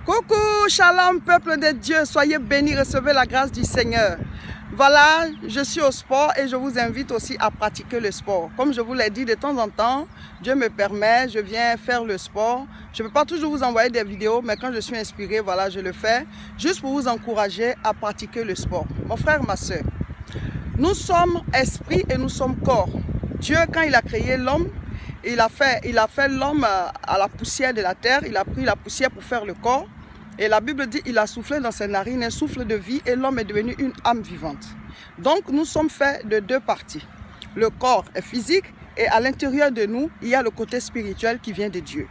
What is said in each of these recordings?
Coucou, shalom, peuple de Dieu, soyez bénis, recevez la grâce du Seigneur. Voilà, je suis au sport et je vous invite aussi à pratiquer le sport. Comme je vous l'ai dit, de temps en temps, Dieu me permet, je viens faire le sport. Je ne peux pas toujours vous envoyer des vidéos, mais quand je suis inspiré, voilà, je le fais. Juste pour vous encourager à pratiquer le sport. Mon frère, ma soeur, nous sommes esprit et nous sommes corps. Dieu, quand il a créé l'homme, il a fait l'homme à la poussière de la terre. Il a pris la poussière pour faire le corps. Et la Bible dit qu'il a soufflé dans ses narines un souffle de vie et l'homme est devenu une âme vivante. Donc nous sommes faits de deux parties. Le corps est physique et à l'intérieur de nous, il y a le côté spirituel qui vient de Dieu.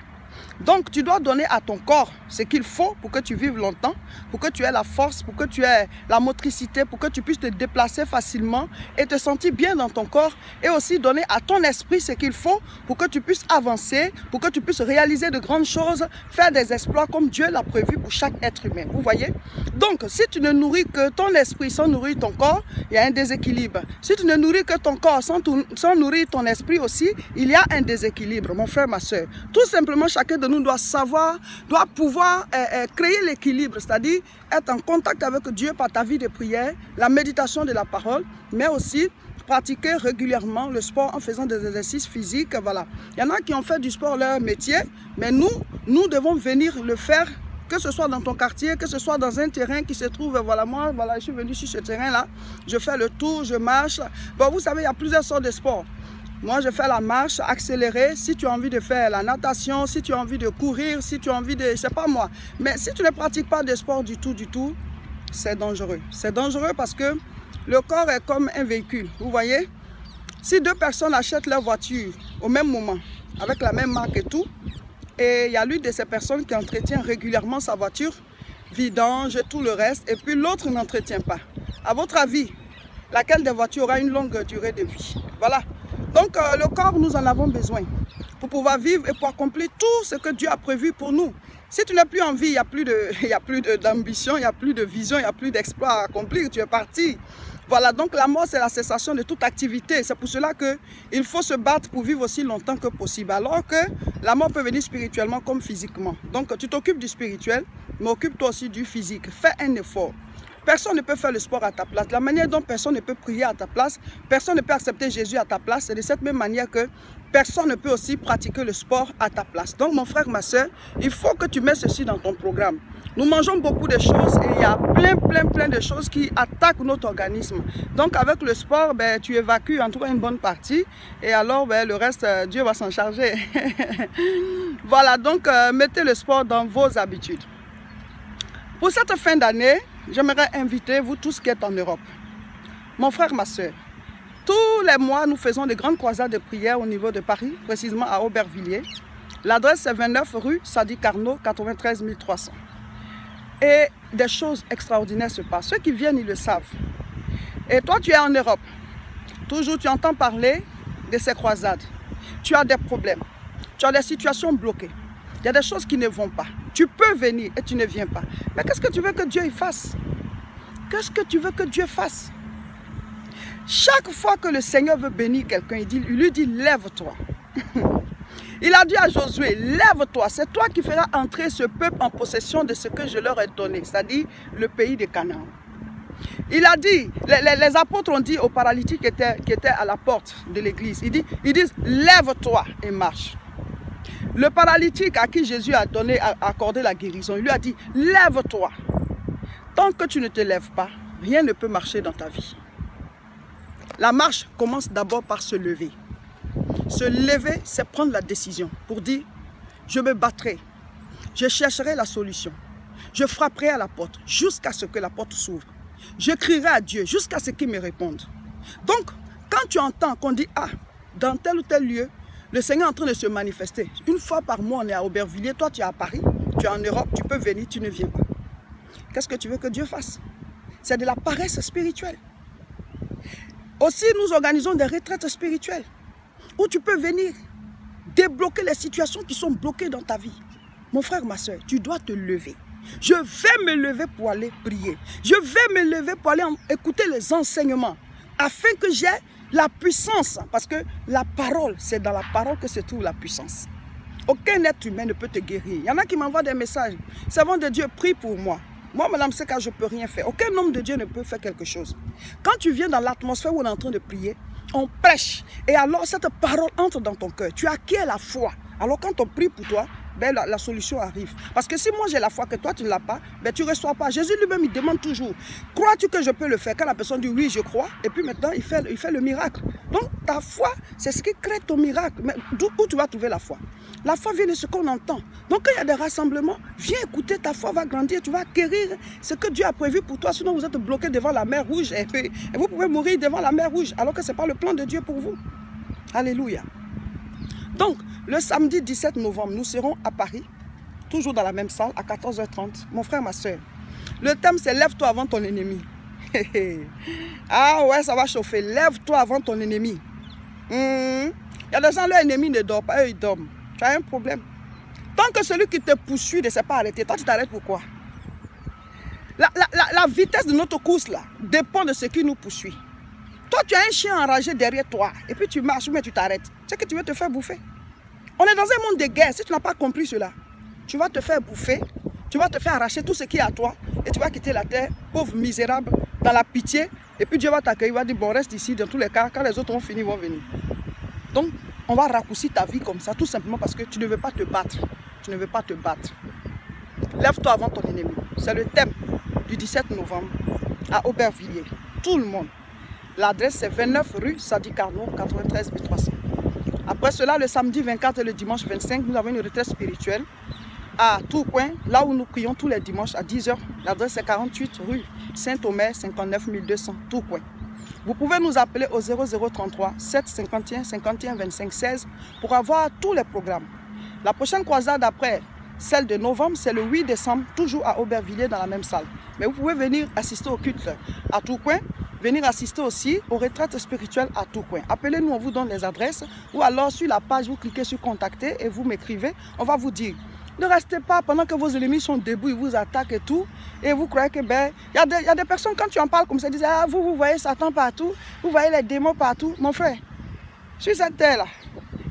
Donc tu dois donner à ton corps ce qu'il faut pour que tu vives longtemps, pour que tu aies la force, pour que tu aies la motricité, pour que tu puisses te déplacer facilement et te sentir bien dans ton corps, et aussi donner à ton esprit ce qu'il faut pour que tu puisses avancer, pour que tu puisses réaliser de grandes choses, faire des exploits comme Dieu l'a prévu pour chaque être humain. Vous voyez? Donc si tu ne nourris que ton esprit sans nourrir ton corps, il y a un déséquilibre. Si tu ne nourris que ton corps sans nourrir ton esprit aussi, il y a un déséquilibre, mon frère, ma soeur. Tout simplement, chacun de nous doit savoir, doit pouvoir créer l'équilibre, c'est-à-dire être en contact avec Dieu par ta vie de prière, la méditation de la parole, mais aussi pratiquer régulièrement le sport en faisant des exercices physiques. Voilà. Il y en a qui ont fait du sport leur métier, mais nous devons venir le faire, que ce soit dans ton quartier, que ce soit dans un terrain qui se trouve, voilà, moi, voilà, je suis venu sur ce terrain-là, je fais le tour, je marche. Bon, vous savez, il y a plusieurs sortes de sports. Moi, je fais la marche accélérée. Si tu as envie de faire la natation, si tu as envie de courir, si tu as envie de... Je sais pas moi. Mais si tu ne pratiques pas de sport du tout, c'est dangereux. C'est dangereux parce que le corps est comme un véhicule. Vous voyez? Si deux personnes achètent leur voiture au même moment, avec la même marque et tout, et il y a l'une de ces personnes qui entretient régulièrement sa voiture, vidange, tout le reste, et puis l'autre n'entretient pas. À votre avis, laquelle des voitures aura une longue durée de vie? Voilà. Donc le corps, nous en avons besoin pour pouvoir vivre et pour accomplir tout ce que Dieu a prévu pour nous. Si tu n'es plus en vie, il n'y a plus d'ambition, il n'y a plus de vision, il n'y a plus d'exploit à accomplir, tu es parti. Voilà, donc la mort, c'est la cessation de toute activité. C'est pour cela qu'il faut se battre pour vivre aussi longtemps que possible. Alors que la mort peut venir spirituellement comme physiquement. Donc tu t'occupes du spirituel, mais occupe-toi aussi du physique. Fais un effort. Personne ne peut faire le sport à ta place. La manière dont personne ne peut prier à ta place, personne ne peut accepter Jésus à ta place, c'est de cette même manière que personne ne peut aussi pratiquer le sport à ta place. Donc mon frère, ma soeur, il faut que tu mets ceci dans ton programme. Nous mangeons beaucoup de choses et il y a plein de choses qui attaquent notre organisme. Donc avec le sport, ben, tu évacues en tout cas une bonne partie et alors ben, le reste, Dieu va s'en charger. Voilà, donc mettez le sport dans vos habitudes. Pour cette fin d'année, j'aimerais inviter vous tous qui êtes en Europe. Mon frère, ma soeur, tous les mois, nous faisons de grandes croisades de prière au niveau de Paris, précisément à Aubervilliers. L'adresse c'est 29 rue Sadi Carnot, 93 300. Et des choses extraordinaires se passent. Ceux qui viennent, ils le savent. Et toi, tu es en Europe. Toujours, tu entends parler de ces croisades. Tu as des problèmes. Tu as des situations bloquées. Il y a des choses qui ne vont pas. Tu peux venir et tu ne viens pas. Mais qu'est-ce que tu veux que Dieu y fasse? Qu'est-ce que tu veux que Dieu fasse? Chaque fois que le Seigneur veut bénir quelqu'un, il lui dit, lève-toi. Il a dit à Josué, lève-toi, c'est toi qui feras entrer ce peuple en possession de ce que je leur ai donné, c'est-à-dire le pays de Canaan. Il a dit, les apôtres ont dit aux paralytiques qui étaient à la porte de l'église, ils disent, lève-toi et marche. Le paralytique à qui Jésus a accordé la guérison, il lui a dit, lève-toi. Tant que tu ne te lèves pas, rien ne peut marcher dans ta vie. La marche commence d'abord par se lever. Se lever, c'est prendre la décision pour dire, je me battrai, je chercherai la solution, je frapperai à la porte jusqu'à ce que la porte s'ouvre. Je crierai à Dieu jusqu'à ce qu'il me réponde. Donc, quand tu entends qu'on dit, ah, dans tel ou tel lieu, le Seigneur est en train de se manifester. Une fois par mois, on est à Aubervilliers, toi tu es à Paris, tu es en Europe, tu peux venir, tu ne viens pas. Qu'est-ce que tu veux que Dieu fasse? C'est de la paresse spirituelle. Aussi, nous organisons des retraites spirituelles où tu peux venir débloquer les situations qui sont bloquées dans ta vie. Mon frère, ma soeur, tu dois te lever. Je vais me lever pour aller prier. Je vais me lever pour aller écouter les enseignements afin que j'ai la puissance. Parce que la parole, c'est dans la parole que se trouve la puissance. Aucun être humain ne peut te guérir. Il y en a qui m'envoient des messages. Servant de Dieu, prie pour moi. Moi, Madame Seka, je ne peux rien faire. Aucun homme de Dieu ne peut faire quelque chose. Quand tu viens dans l'atmosphère où on est en train de prier, on prêche. Et alors, cette parole entre dans ton cœur. Tu acquiers la foi. Alors, quand on prie pour toi, ben, la solution arrive. Parce que si moi j'ai la foi que toi tu ne l'as pas, ben, tu ne reçois pas. Jésus lui-même, il demande toujours, crois-tu que je peux le faire? Quand la personne dit oui, je crois, et puis maintenant, il fait le miracle. Donc, ta foi, c'est ce qui crée ton miracle. Mais où tu vas trouver la foi? La foi vient de ce qu'on entend. Donc, quand il y a des rassemblements, viens écouter, ta foi va grandir, tu vas acquérir ce que Dieu a prévu pour toi. Sinon, vous êtes bloqué devant la mer rouge et vous pouvez mourir devant la mer rouge, alors que ce n'est pas le plan de Dieu pour vous. Alléluia. Donc, le samedi 17 novembre, nous serons à Paris, toujours dans la même salle, à 14h30. Mon frère, ma soeur, le thème c'est « Lève-toi avant ton ennemi ». Ah ouais, ça va chauffer. Lève-toi avant ton ennemi. Il y a des gens, leur ennemi ne dort pas, eux ils dorment. Tu as un problème. Tant que celui qui te poursuit ne s'est pas arrêté, toi tu t'arrêtes pourquoi? La vitesse de notre course là dépend de ce qui nous poursuit. Toi, tu as un chien enragé derrière toi et puis tu marches, mais tu t'arrêtes. C'est que tu veux te faire bouffer. On est dans un monde de guerre. Si tu n'as pas compris cela, tu vas te faire bouffer, tu vas te faire arracher tout ce qui est à toi et tu vas quitter la terre, pauvre misérable, dans la pitié. Et puis Dieu va t'accueillir, il va dire, bon, reste ici. Dans tous les cas, quand les autres ont fini, ils vont venir. Donc, on va raccourcir ta vie comme ça, tout simplement parce que tu ne veux pas te battre. Tu ne veux pas te battre. Lève-toi avant ton ennemi. C'est le thème du 17 novembre à Aubervilliers. Tout le monde. L'adresse c'est 29 rue Sadi Carnot, 93 300. Après cela, le samedi 24 et le dimanche 25, nous avons une retraite spirituelle à Tourcoing, là où nous prions tous les dimanches à 10 h. L'adresse c'est 48 rue Saint-Omer, 59 200, Tourcoing. Vous pouvez nous appeler au 0033 751 51 25 16 pour avoir tous les programmes. La prochaine croisade après celle de novembre, c'est le 8 décembre, toujours à Aubervilliers dans la même salle. Mais vous pouvez venir assister au culte à Tourcoing, venir assister aussi aux retraites spirituelles à Tourcoing. Appelez-nous, on vous donne les adresses, ou alors sur la page, vous cliquez sur contacter et vous m'écrivez, on va vous dire. Ne restez pas pendant que vos ennemis sont debout, ils vous attaquent et tout, et vous croyez que ben, il y a des personnes quand tu en parles comme ça, ils disent ah vous voyez Satan partout, vous voyez les démons partout. Mon frère, sur cette terre là,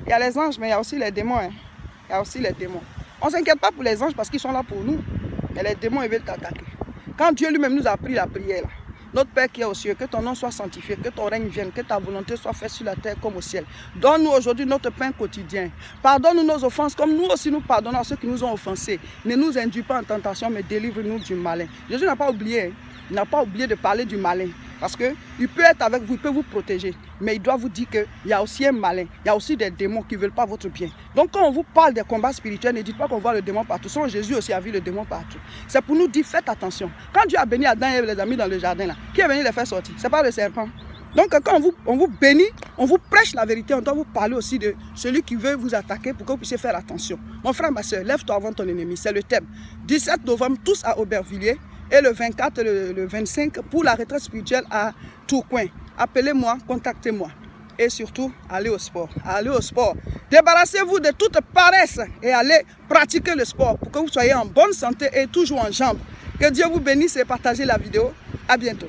il y a les anges, mais il y a aussi les démons. Hein. Il y a aussi les démons. On ne s'inquiète pas pour les anges parce qu'ils sont là pour nous, mais les démons ils veulent t'attaquer. Quand Dieu lui-même nous a appris la prière là, notre Père qui est aux cieux, que ton nom soit sanctifié, que ton règne vienne, que ta volonté soit faite sur la terre comme au ciel. Donne-nous aujourd'hui notre pain quotidien. Pardonne-nous nos offenses comme nous aussi nous pardonnons à ceux qui nous ont offensés. Ne nous induis pas en tentation, mais délivre-nous du malin. Jésus n'a pas oublié, il n'a pas oublié de parler du malin. Parce qu'il peut être avec vous, il peut vous protéger. Mais il doit vous dire qu'il y a aussi un malin, il y a aussi des démons qui ne veulent pas votre bien. Donc quand on vous parle des combats spirituels, ne dites pas qu'on voit le démon partout. Sinon Jésus aussi a vu le démon partout. C'est pour nous dire, faites attention. Quand Dieu a béni Adam et les amis dans le jardin, là, qui est venu les faire sortir? Ce n'est pas le serpent. Donc quand on vous bénit, on vous prêche la vérité, on doit vous parler aussi de celui qui veut vous attaquer pour que vous puissiez faire attention. Mon frère, ma soeur, lève-toi avant ton ennemi, c'est le thème. 17 novembre, tous à Aubervilliers. Et le 24 et le 25 pour la retraite spirituelle à Tourcoing. Appelez-moi, contactez-moi. Et surtout, allez au sport. Allez au sport. Débarrassez-vous de toute paresse et allez pratiquer le sport pour que vous soyez en bonne santé et toujours en jambes. Que Dieu vous bénisse et partagez la vidéo. À bientôt.